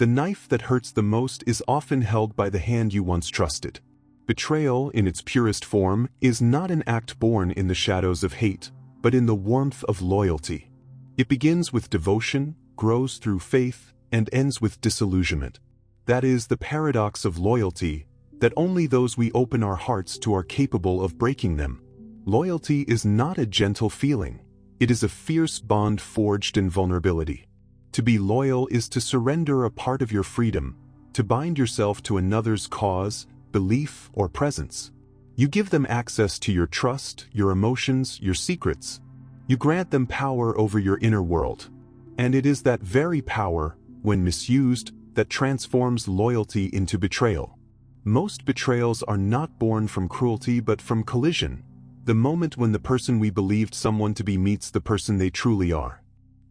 The knife that hurts the most is often held by the hand you once trusted. Betrayal, in its purest form, is not an act born in the shadows of hate, but in the warmth of loyalty. It begins with devotion, grows through faith, and ends with disillusionment. That is the paradox of loyalty, that only those we open our hearts to are capable of breaking them. Loyalty is not a gentle feeling. It is a fierce bond forged in vulnerability. To be loyal is to surrender a part of your freedom, to bind yourself to another's cause, belief, or presence. You give them access to your trust, your emotions, your secrets. You grant them power over your inner world. And it is that very power, when misused, that transforms loyalty into betrayal. Most betrayals are not born from cruelty but from collision, the moment when the person we believed someone to be meets the person they truly are.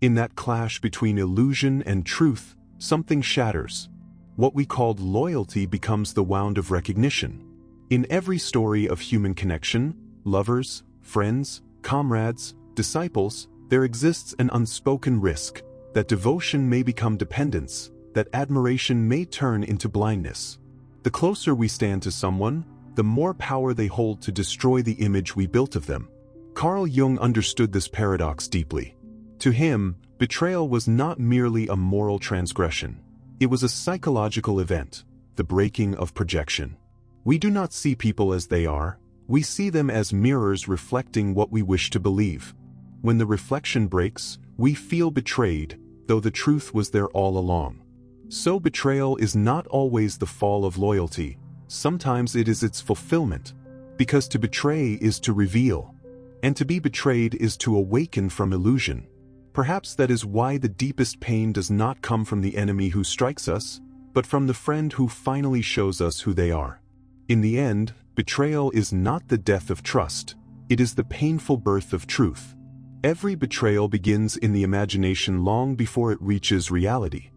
In that clash between illusion and truth, something shatters. What we called loyalty becomes the wound of recognition. In every story of human connection, lovers, friends, comrades, disciples, there exists an unspoken risk that devotion may become dependence, that admiration may turn into blindness. The closer we stand to someone, the more power they hold to destroy the image we built of them. Carl Jung understood this paradox deeply. To him, betrayal was not merely a moral transgression. It was a psychological event, the breaking of projection. We do not see people as they are, we see them as mirrors reflecting what we wish to believe. When the reflection breaks, we feel betrayed, though the truth was there all along. So betrayal is not always the fall of loyalty, sometimes it is its fulfillment. Because to betray is to reveal, and to be betrayed is to awaken from illusion. Perhaps that is why the deepest pain does not come from the enemy who strikes us, but from the friend who finally shows us who they are. In the end, betrayal is not the death of trust, it is the painful birth of truth. Every betrayal begins in the imagination long before it reaches reality.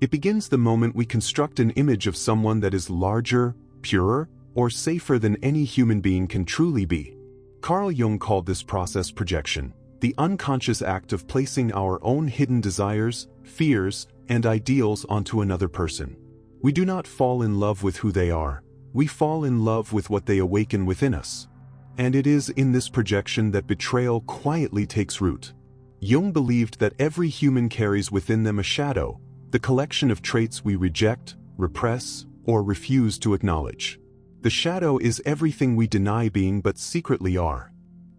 It begins the moment we construct an image of someone that is larger, purer, or safer than any human being can truly be. Carl Jung called this process projection, the unconscious act of placing our own hidden desires, fears, and ideals onto another person. We do not fall in love with who they are, we fall in love with what they awaken within us. And it is in this projection that betrayal quietly takes root. Jung believed that every human carries within them a shadow, the collection of traits we reject, repress, or refuse to acknowledge. The shadow is everything we deny being but secretly are.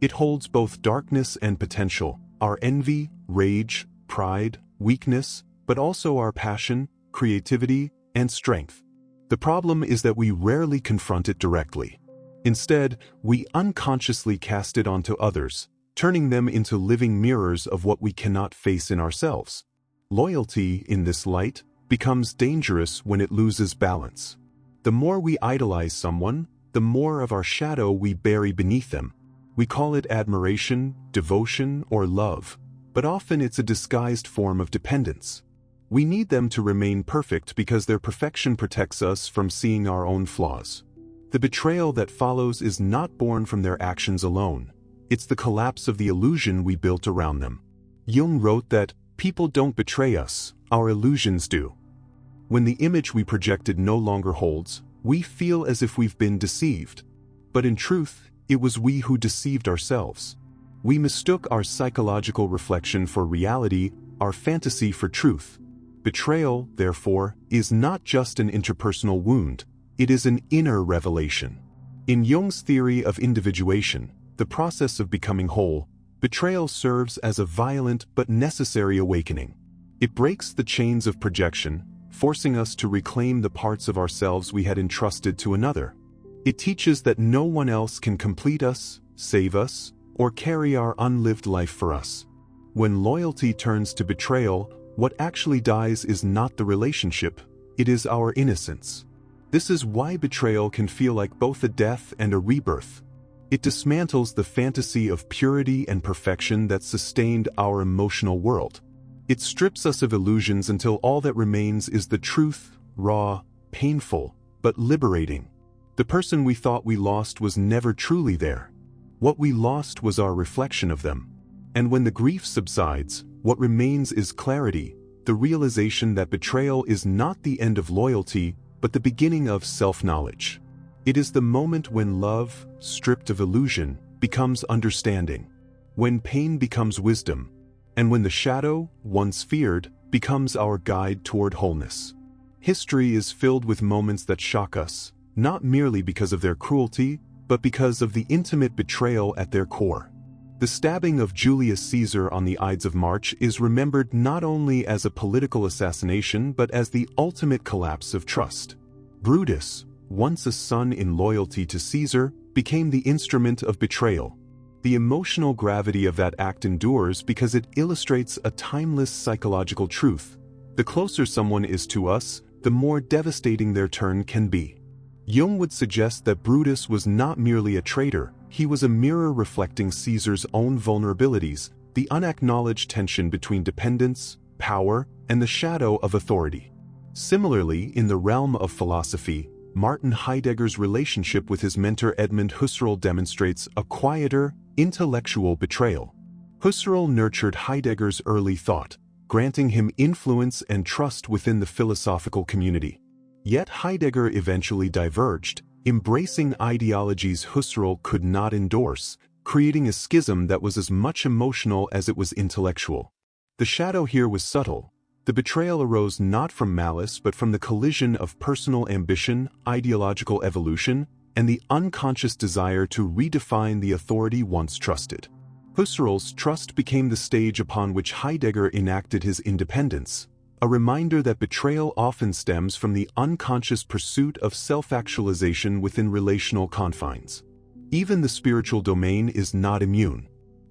It holds both darkness and potential, our envy, rage, pride, weakness, but also our passion, creativity, and strength. The problem is that we rarely confront it directly. Instead, we unconsciously cast it onto others, turning them into living mirrors of what we cannot face in ourselves. Loyalty, in this light, becomes dangerous when it loses balance. The more we idolize someone, the more of our shadow we bury beneath them. We call it admiration, devotion, or love, but often it's a disguised form of dependence. We need them to remain perfect because their perfection protects us from seeing our own flaws. The betrayal that follows is not born from their actions alone. It's the collapse of the illusion we built around them. Jung wrote that, "People don't betray us, our illusions do." When the image we projected no longer holds, we feel as if we've been deceived. But in truth, it was we who deceived ourselves. We mistook our psychological reflection for reality, our fantasy for truth. Betrayal, therefore, is not just an interpersonal wound, it is an inner revelation. In Jung's theory of individuation, the process of becoming whole, betrayal serves as a violent but necessary awakening. It breaks the chains of projection, forcing us to reclaim the parts of ourselves we had entrusted to another. It teaches that no one else can complete us, save us, or carry our unlived life for us. When loyalty turns to betrayal, what actually dies is not the relationship, it is our innocence. This is why betrayal can feel like both a death and a rebirth. It dismantles the fantasy of purity and perfection that sustained our emotional world. It strips us of illusions until all that remains is the truth, raw, painful, but liberating. The person we thought we lost was never truly there. What we lost was our reflection of them. And when the grief subsides, what remains is clarity, the realization that betrayal is not the end of loyalty, but the beginning of self-knowledge. It is the moment when love, stripped of illusion, becomes understanding, when pain becomes wisdom, and when the shadow, once feared, becomes our guide toward wholeness. History is filled with moments that shock us, not merely because of their cruelty, but because of the intimate betrayal at their core. The stabbing of Julius Caesar on the Ides of March is remembered not only as a political assassination but as the ultimate collapse of trust. Brutus, once a son in loyalty to Caesar, became the instrument of betrayal. The emotional gravity of that act endures because it illustrates a timeless psychological truth. The closer someone is to us, the more devastating their turn can be. Jung would suggest that Brutus was not merely a traitor, he was a mirror reflecting Caesar's own vulnerabilities, the unacknowledged tension between dependence, power, and the shadow of authority. Similarly, in the realm of philosophy, Martin Heidegger's relationship with his mentor Edmund Husserl demonstrates a quieter, intellectual betrayal. Husserl nurtured Heidegger's early thought, granting him influence and trust within the philosophical community. Yet Heidegger eventually diverged, embracing ideologies Husserl could not endorse, creating a schism that was as much emotional as it was intellectual. The shadow here was subtle. The betrayal arose not from malice but from the collision of personal ambition, ideological evolution, and the unconscious desire to redefine the authority once trusted. Husserl's trust became the stage upon which Heidegger enacted his independence, a reminder that betrayal often stems from the unconscious pursuit of self-actualization within relational confines. Even the spiritual domain is not immune.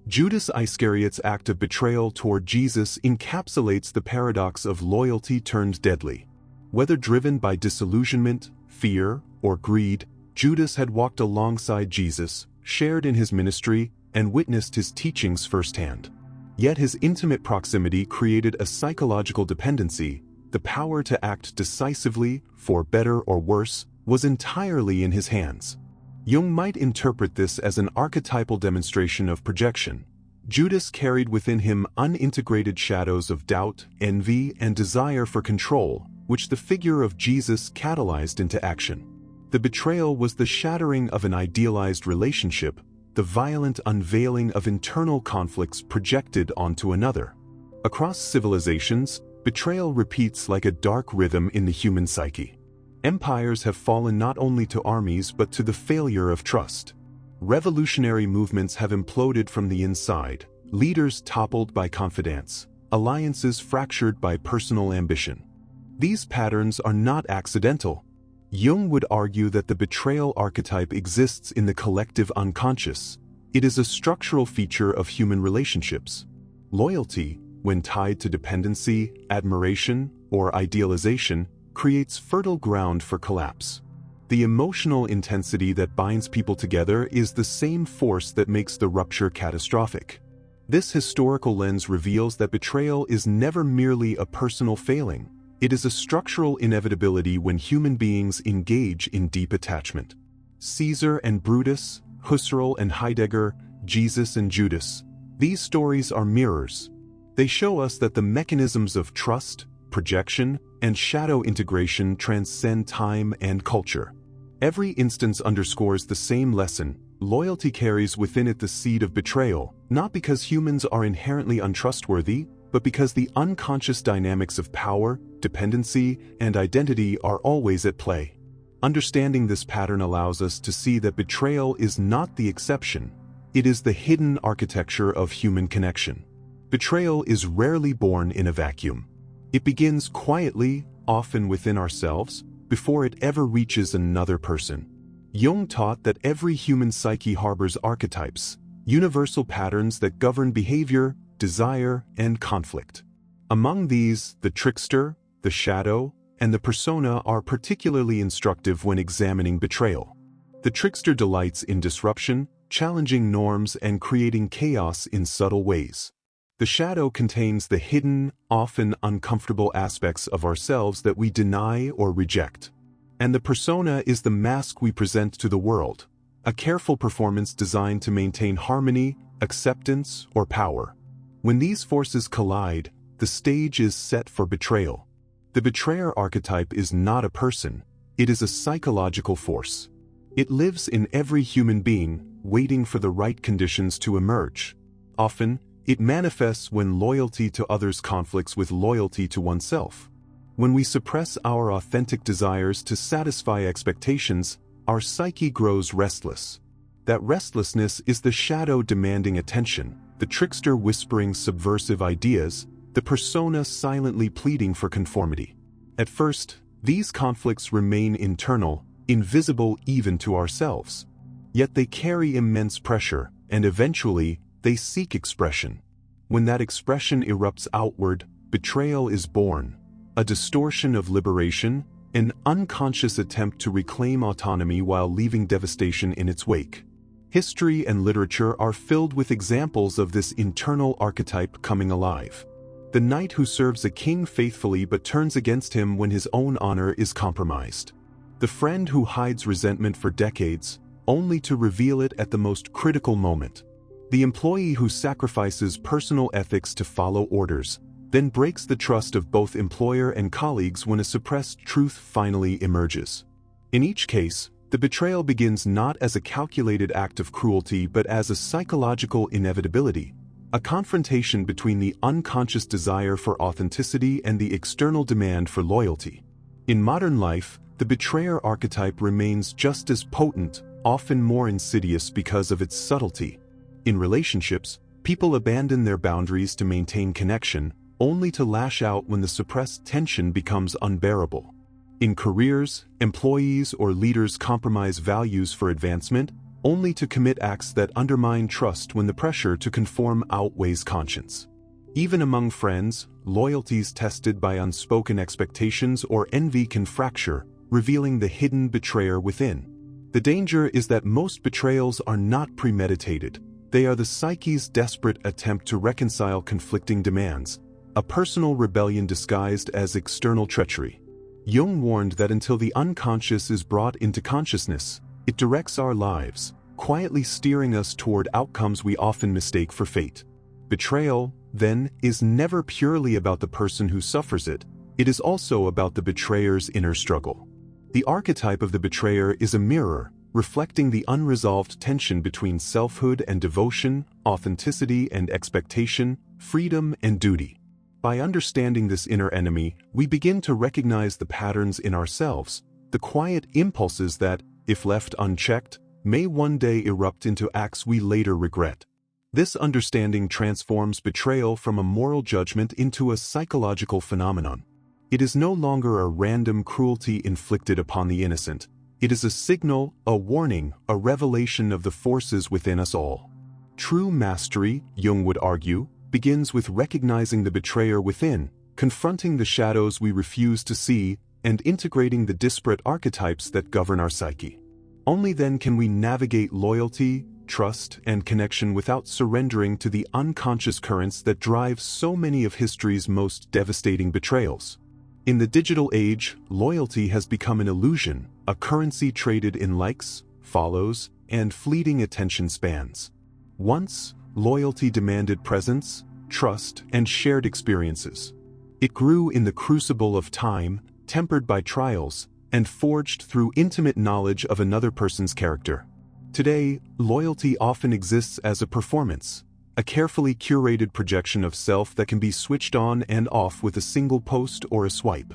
Judas Iscariot's act of betrayal toward Jesus encapsulates the paradox of loyalty turned deadly. Whether driven by disillusionment, fear, or greed, Judas had walked alongside Jesus, shared in his ministry, and witnessed his teachings firsthand. Yet his intimate proximity created a psychological dependency. The power to act decisively, for better or worse, was entirely in his hands. Jung might interpret this as an archetypal demonstration of projection. Judas carried within him unintegrated shadows of doubt, envy, and desire for control, which the figure of Jesus catalyzed into action. The betrayal was the shattering of an idealized relationship, the violent unveiling of internal conflicts projected onto another. Across civilizations, betrayal repeats like a dark rhythm in the human psyche. Empires have fallen not only to armies but to the failure of trust. Revolutionary movements have imploded from the inside, leaders toppled by confidence, alliances fractured by personal ambition. These patterns are not accidental. Jung would argue that the betrayal archetype exists in the collective unconscious. It is a structural feature of human relationships. Loyalty, when tied to dependency, admiration, or idealization, creates fertile ground for collapse. The emotional intensity that binds people together is the same force that makes the rupture catastrophic. This historical lens reveals that betrayal is never merely a personal failing. It is a structural inevitability when human beings engage in deep attachment. Caesar and Brutus, Husserl and Heidegger, Jesus and Judas. These stories are mirrors. They show us that the mechanisms of trust, projection, and shadow integration transcend time and culture. Every instance underscores the same lesson. Loyalty carries within it the seed of betrayal, not because humans are inherently untrustworthy, but because the unconscious dynamics of power, dependency, and identity are always at play. Understanding this pattern allows us to see that betrayal is not the exception. It is the hidden architecture of human connection. Betrayal is rarely born in a vacuum. It begins quietly, often within ourselves, before it ever reaches another person. Jung taught that every human psyche harbors archetypes, universal patterns that govern behavior, desire, and conflict. Among these, the trickster, the shadow, and the persona are particularly instructive when examining betrayal. The trickster delights in disruption, challenging norms, and creating chaos in subtle ways. The shadow contains the hidden, often uncomfortable aspects of ourselves that we deny or reject. And the persona is the mask we present to the world, a careful performance designed to maintain harmony, acceptance, or power. When these forces collide, the the stage is set for betrayal. The betrayer archetype is not a person, it is a psychological force. It lives in every human being, waiting for the right conditions to emerge. Often, it manifests when loyalty to others conflicts with loyalty to oneself. When we suppress our authentic desires to satisfy expectations, our psyche grows restless. That restlessness is the shadow demanding attention, the trickster whispering subversive ideas, the persona silently pleading for conformity. At first, these conflicts remain internal, invisible even to ourselves. Yet they carry immense pressure, and eventually, they seek expression. When that expression erupts outward, betrayal is born, a distortion of liberation, an unconscious attempt to reclaim autonomy while leaving devastation in its wake. History and literature are filled with examples of this internal archetype coming alive. The knight who serves a king faithfully but turns against him when his own honor is compromised. The friend who hides resentment for decades, only to reveal it at the most critical moment. The employee who sacrifices personal ethics to follow orders, then breaks the trust of both employer and colleagues when a suppressed truth finally emerges. In each case, the betrayal begins not as a calculated act of cruelty but as a psychological inevitability, a confrontation between the unconscious desire for authenticity and the external demand for loyalty. In modern life, the betrayer archetype remains just as potent, often more insidious because of its subtlety. In relationships, people abandon their boundaries to maintain connection, only to lash out when the suppressed tension becomes unbearable. In careers, employees or leaders compromise values for advancement, only to commit acts that undermine trust when the pressure to conform outweighs conscience. Even among friends, loyalties tested by unspoken expectations or envy can fracture, revealing the hidden betrayer within. The danger is that most betrayals are not premeditated. They are the psyche's desperate attempt to reconcile conflicting demands, a personal rebellion disguised as external treachery. Jung warned that until the unconscious is brought into consciousness, it directs our lives, quietly steering us toward outcomes we often mistake for fate. Betrayal, then, is never purely about the person who suffers it, it is also about the betrayer's inner struggle. The archetype of the betrayer is a mirror, reflecting the unresolved tension between selfhood and devotion, authenticity and expectation, freedom and duty. By understanding this inner enemy, we begin to recognize the patterns in ourselves, the quiet impulses that, if left unchecked, may one day erupt into acts we later regret. This understanding transforms betrayal from a moral judgment into a psychological phenomenon. It is no longer a random cruelty inflicted upon the innocent. It is a signal, a warning, a revelation of the forces within us all. True mastery, Jung would argue, begins with recognizing the betrayer within, confronting the shadows we refuse to see, and integrating the disparate archetypes that govern our psyche. Only then can we navigate loyalty, trust, and connection without surrendering to the unconscious currents that drive so many of history's most devastating betrayals. In the digital age, loyalty has become an illusion, a currency traded in likes, follows, and fleeting attention spans. Once, loyalty demanded presence, trust, and shared experiences. It grew in the crucible of time, tempered by trials, and forged through intimate knowledge of another person's character. Today, loyalty often exists as a performance, a carefully curated projection of self that can be switched on and off with a single post or a swipe.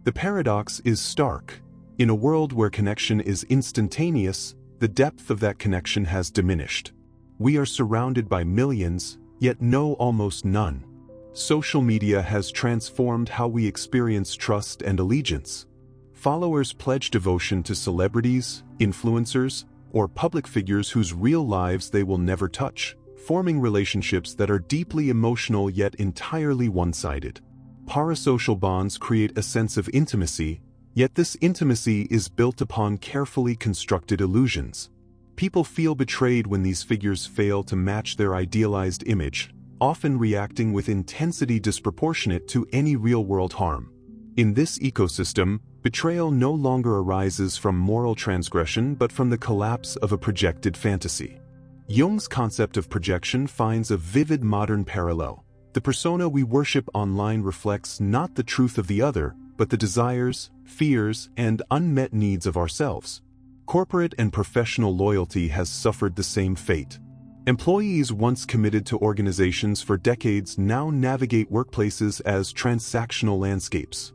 The paradox is stark. In a world where connection is instantaneous, the depth of that connection has diminished. We are surrounded by millions, yet know almost none. Social media has transformed how we experience trust and allegiance. Followers pledge devotion to celebrities, influencers, or public figures whose real lives they will never touch, forming relationships that are deeply emotional yet entirely one-sided. Parasocial bonds create a sense of intimacy, yet this intimacy is built upon carefully constructed illusions. People feel betrayed when these figures fail to match their idealized image, often reacting with intensity disproportionate to any real-world harm. In this ecosystem, betrayal no longer arises from moral transgression but from the collapse of a projected fantasy. Jung's concept of projection finds a vivid modern parallel. The persona we worship online reflects not the truth of the other, but the desires, fears, and unmet needs of ourselves. Corporate and professional loyalty has suffered the same fate. Employees once committed to organizations for decades now navigate workplaces as transactional landscapes.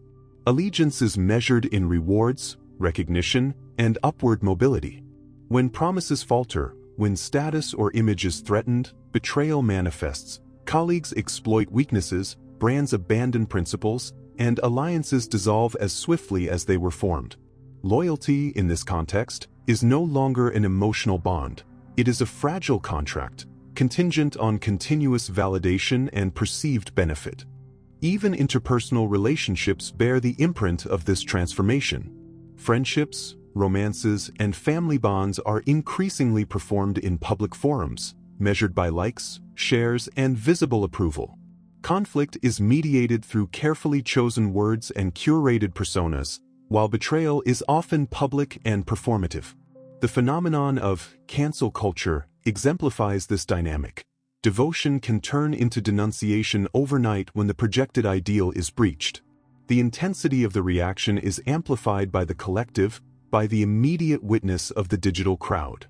Allegiance is measured in rewards, recognition, and upward mobility. When promises falter, when status or image is threatened, betrayal manifests. Colleagues exploit weaknesses, brands abandon principles, and alliances dissolve as swiftly as they were formed. Loyalty, in this context, is no longer an emotional bond. It is a fragile contract, contingent on continuous validation and perceived benefit. Even interpersonal relationships bear the imprint of this transformation. Friendships, romances, and family bonds are increasingly performed in public forums, measured by likes, shares, and visible approval. Conflict is mediated through carefully chosen words and curated personas, while betrayal is often public and performative. The phenomenon of cancel culture exemplifies this dynamic. Devotion can turn into denunciation overnight when the projected ideal is breached. The intensity of the reaction is amplified by the collective, by the immediate witness of the digital crowd.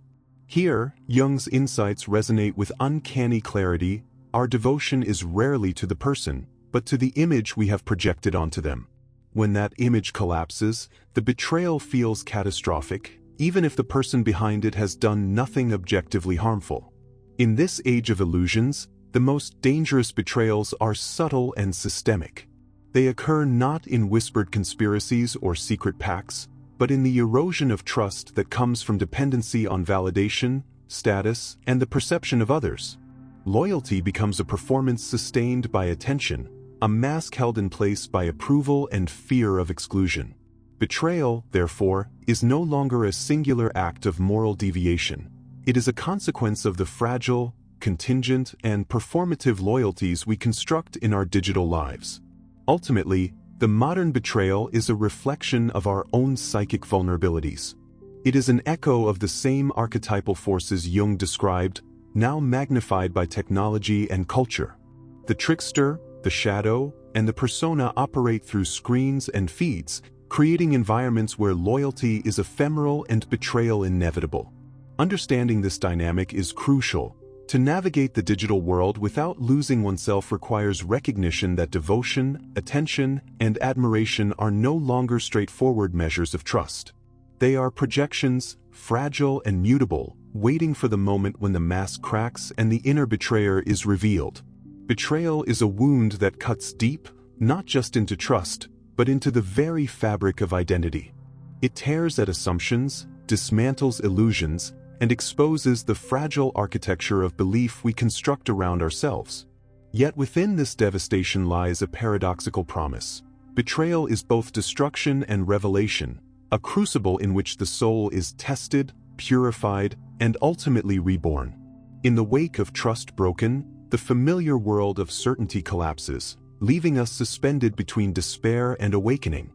Here, Jung's insights resonate with uncanny clarity. Our devotion is rarely to the person, but to the image we have projected onto them. When that image collapses, the betrayal feels catastrophic, even if the person behind it has done nothing objectively harmful. In this age of illusions, the most dangerous betrayals are subtle and systemic. They occur not in whispered conspiracies or secret pacts, but in the erosion of trust that comes from dependency on validation, status, and the perception of others. Loyalty becomes a performance sustained by attention, a mask held in place by approval and fear of exclusion. Betrayal, therefore, is no longer a singular act of moral deviation. It is a consequence of the fragile, contingent, and performative loyalties we construct in our digital lives. Ultimately, the modern betrayal is a reflection of our own psychic vulnerabilities. It is an echo of the same archetypal forces Jung described, now magnified by technology and culture. The trickster, the shadow, and the persona operate through screens and feeds, creating environments where loyalty is ephemeral and betrayal inevitable. Understanding this dynamic is crucial. To navigate the digital world without losing oneself requires recognition that devotion, attention, and admiration are no longer straightforward measures of trust. They are projections, fragile and mutable, waiting for the moment when the mask cracks and the inner betrayer is revealed. Betrayal is a wound that cuts deep, not just into trust, but into the very fabric of identity. It tears at assumptions, dismantles illusions, and exposes the fragile architecture of belief we construct around ourselves. Yet within this devastation lies a paradoxical promise. Betrayal is both destruction and revelation, a crucible in which the soul is tested, purified, and ultimately reborn. In the wake of trust broken, the familiar world of certainty collapses, leaving us suspended between despair and awakening.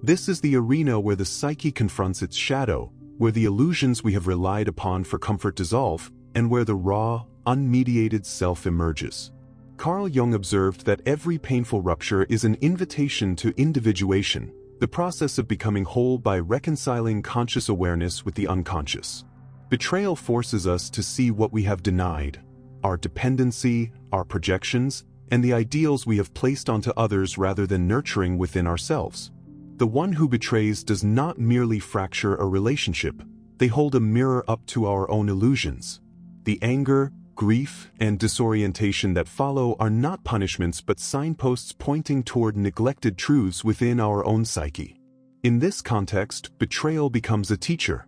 This is the arena where the psyche confronts its shadow, where the illusions we have relied upon for comfort dissolve, and where the raw, unmediated self emerges. Carl Jung observed that every painful rupture is an invitation to individuation, the process of becoming whole by reconciling conscious awareness with the unconscious. Betrayal forces us to see what we have denied, our dependency, our projections, and the ideals we have placed onto others rather than nurturing within ourselves. The one who betrays does not merely fracture a relationship, they hold a mirror up to our own illusions. The anger, grief, and disorientation that follow are not punishments but signposts pointing toward neglected truths within our own psyche. In this context, betrayal becomes a teacher.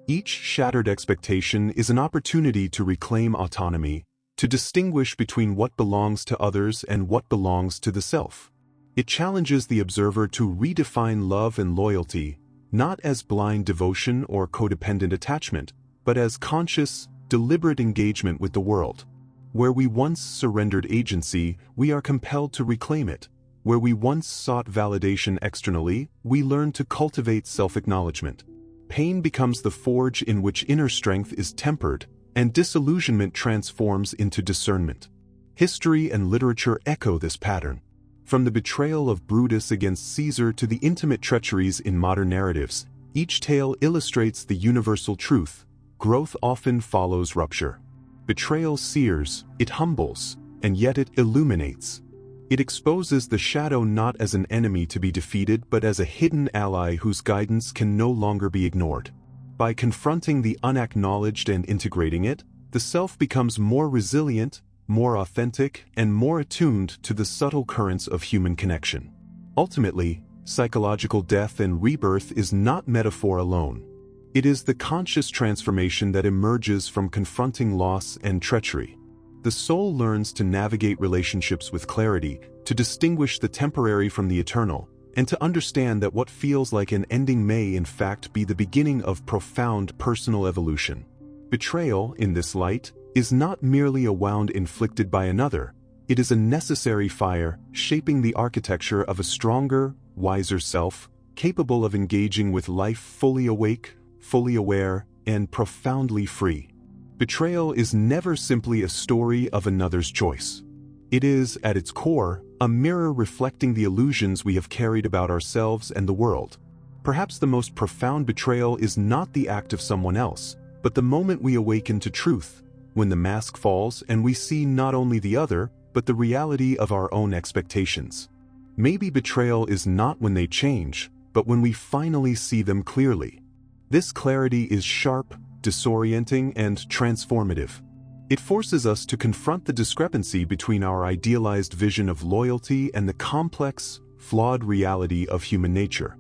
Each shattered expectation is an opportunity to reclaim autonomy, to distinguish between what belongs to others and what belongs to the self. It challenges the observer to redefine love and loyalty, not as blind devotion or codependent attachment, but as conscious, deliberate engagement with the world. Where we once surrendered agency, we are compelled to reclaim it. Where we once sought validation externally, we learn to cultivate self-acknowledgement. Pain becomes the forge in which inner strength is tempered, and disillusionment transforms into discernment. History and literature echo this pattern. From the betrayal of Brutus against Caesar to the intimate treacheries in modern narratives, each tale illustrates the universal truth: growth often follows rupture. Betrayal sears, it humbles, and yet it illuminates. It exposes the shadow not as an enemy to be defeated but as a hidden ally whose guidance can no longer be ignored. By confronting the unacknowledged and integrating it, the self becomes more resilient, more authentic, and more attuned to the subtle currents of human connection. Ultimately, psychological death and rebirth is not metaphor alone. It is the conscious transformation that emerges from confronting loss and treachery. The soul learns to navigate relationships with clarity, to distinguish the temporary from the eternal, and to understand that what feels like an ending may in fact be the beginning of profound personal evolution. Betrayal, in this light, is not merely a wound inflicted by another, it is a necessary fire shaping the architecture of a stronger, wiser self, capable of engaging with life fully awake, fully aware, and profoundly free. Betrayal is never simply a story of another's choice. It is, at its core, a mirror reflecting the illusions we have carried about ourselves and the world. Perhaps the most profound betrayal is not the act of someone else, but the moment we awaken to truth, when the mask falls and we see not only the other, but the reality of our own expectations. Maybe betrayal is not when they change, but when we finally see them clearly. This clarity is sharp, disorienting, and transformative. It forces us to confront the discrepancy between our idealized vision of loyalty and the complex, flawed reality of human nature.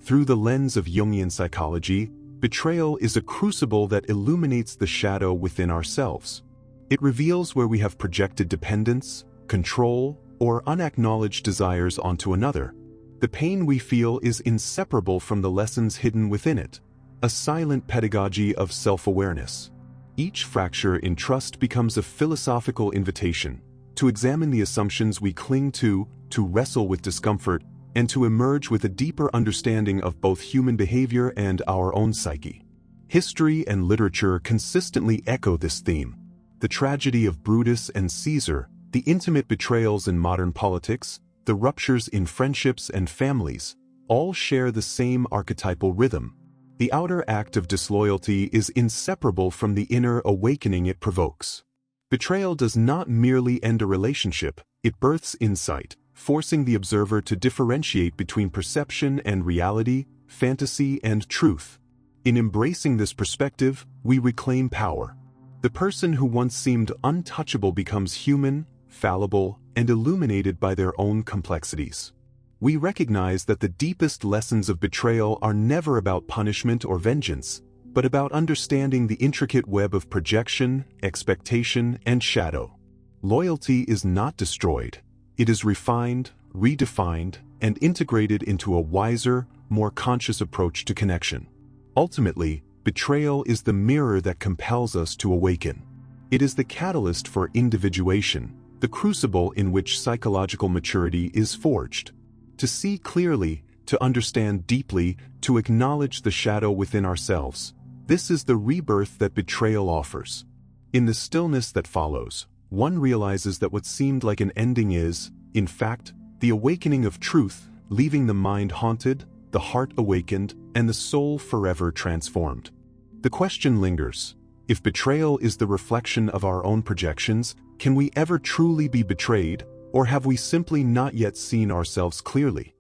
Through the lens of Jungian psychology, betrayal is a crucible that illuminates the shadow within ourselves. It reveals where we have projected dependence, control, or unacknowledged desires onto another. The pain we feel is inseparable from the lessons hidden within it, a silent pedagogy of self-awareness. Each fracture in trust becomes a philosophical invitation to examine the assumptions we cling to wrestle with discomfort, and to emerge with a deeper understanding of both human behavior and our own psyche. History and literature consistently echo this theme. The tragedy of Brutus and Caesar, the intimate betrayals in modern politics, the ruptures in friendships and families, all share the same archetypal rhythm. The outer act of disloyalty is inseparable from the inner awakening it provokes. Betrayal does not merely end a relationship, it births insight, forcing the observer to differentiate between perception and reality, fantasy and truth. In embracing this perspective, we reclaim power. The person who once seemed untouchable becomes human, fallible, and illuminated by their own complexities. We recognize that the deepest lessons of betrayal are never about punishment or vengeance, but about understanding the intricate web of projection, expectation, and shadow. Loyalty is not destroyed. It is refined, redefined, and integrated into a wiser, more conscious approach to connection. Ultimately, betrayal is the mirror that compels us to awaken. It is the catalyst for individuation, the crucible in which psychological maturity is forged. To see clearly, to understand deeply, to acknowledge the shadow within ourselves. This is the rebirth that betrayal offers. In the stillness that follows, one realizes that what seemed like an ending is, in fact, the awakening of truth, leaving the mind haunted, the heart awakened, and the soul forever transformed. The question lingers: if betrayal is the reflection of our own projections, can we ever truly be betrayed, or have we simply not yet seen ourselves clearly?